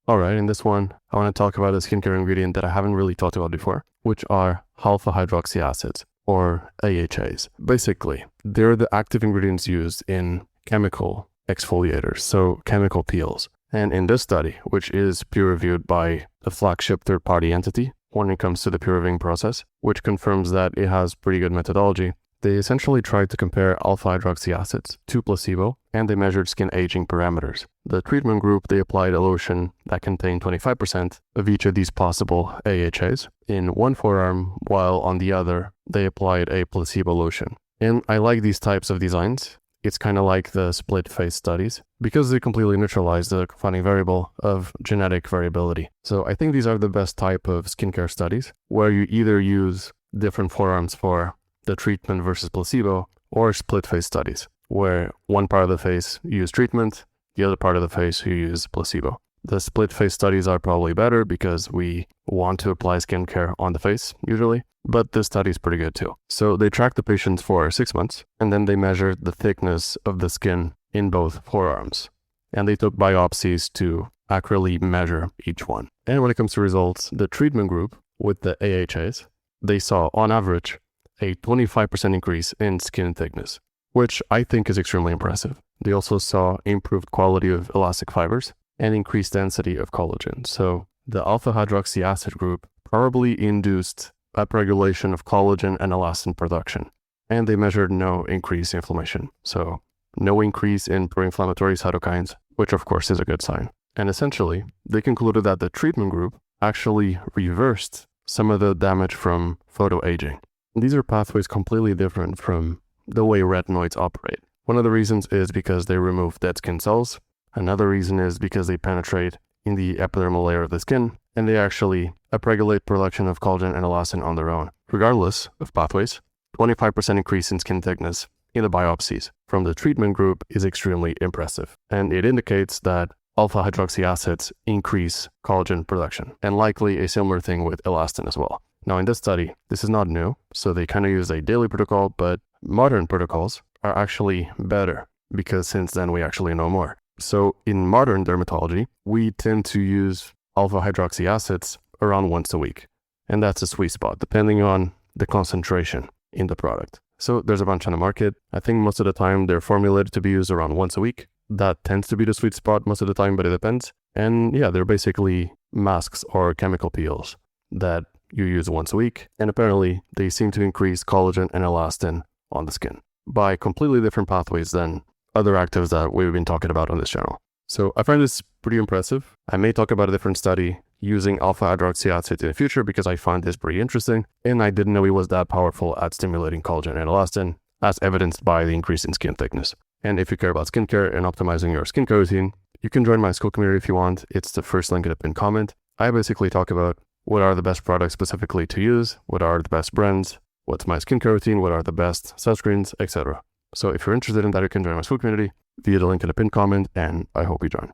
Alright, in this one, I want to talk about a skincare ingredient that I haven't really talked about before, which are alpha hydroxy acids, or AHAs. Basically, they're the active ingredients used in chemical exfoliators, so chemical peels. And in this study, which is peer-reviewed by a flagship third-party entity when it comes to the peer reviewing process, which confirms that it has pretty good methodology, they essentially tried to compare alpha hydroxy acids to placebo, and they measured skin aging parameters. The treatment group, they applied a lotion that contained 25% of each of these possible AHAs in one forearm, while on the other, they applied a placebo lotion. And I like these types of designs. It's kind of like the split face studies because they completely neutralize the confounding variable of genetic variability. So I think these are the best type of skincare studies where you either use different forearms for the treatment versus placebo, or split face studies where one part of the face you use treatment, the other part of the face you use placebo. The split face studies are probably better because we want to apply skincare on the face usually, but this study is pretty good too. So they tracked the patients for 6 months, and then they measured the thickness of the skin in both forearms. And they took biopsies to accurately measure each one. And when it comes to results, the treatment group with the AHAs, they saw on average a 25% increase in skin thickness, which I think is extremely impressive. They also saw improved quality of elastic fibers and increased density of collagen. So the alpha hydroxy acid group probably induced upregulation of collagen and elastin production, and they measured no increase in inflammation. So no increase in pro-inflammatory cytokines, which of course is a good sign. And essentially, they concluded that the treatment group actually reversed some of the damage from photoaging. These are pathways completely different from the way retinoids operate. One of the reasons is because they remove dead skin cells. Another reason is because they penetrate in the epidermal layer of the skin, and they actually upregulate production of collagen and elastin on their own. Regardless of pathways, 25% increase in skin thickness in the biopsies from the treatment group is extremely impressive, and it indicates that alpha hydroxy acids increase collagen production, and likely a similar thing with elastin as well. Now in this study, this is not new, so they kind of use a daily protocol, but modern protocols are actually better because since then we actually know more. So in modern dermatology, we tend to use alpha hydroxy acids around once a week, and that's a sweet spot depending on the concentration in the product. So there's a bunch on the market. I think most of the time they're formulated to be used around once a week. That tends to be the sweet spot most of the time, but it depends. And yeah, they're basically masks or chemical peels that you use once a week, and apparently they seem to increase collagen and elastin on the skin by completely different pathways than other actives that we've been talking about on this channel. So I find this pretty impressive. I may talk about a different study using alpha hydroxy acid in the future because I find this pretty interesting, and I didn't know it was that powerful at stimulating collagen and elastin, as evidenced by the increase in skin thickness. And if you care about skincare and optimizing your skincare routine, you can join my school community if you want. It's the first link in the pinned comment. I basically talk about what are the best products specifically to use, what are the best brands, what's my skincare routine, what are the best sunscreens, etc. So if you're interested in that, you can join my school community via the link in the pinned comment, and I hope you join.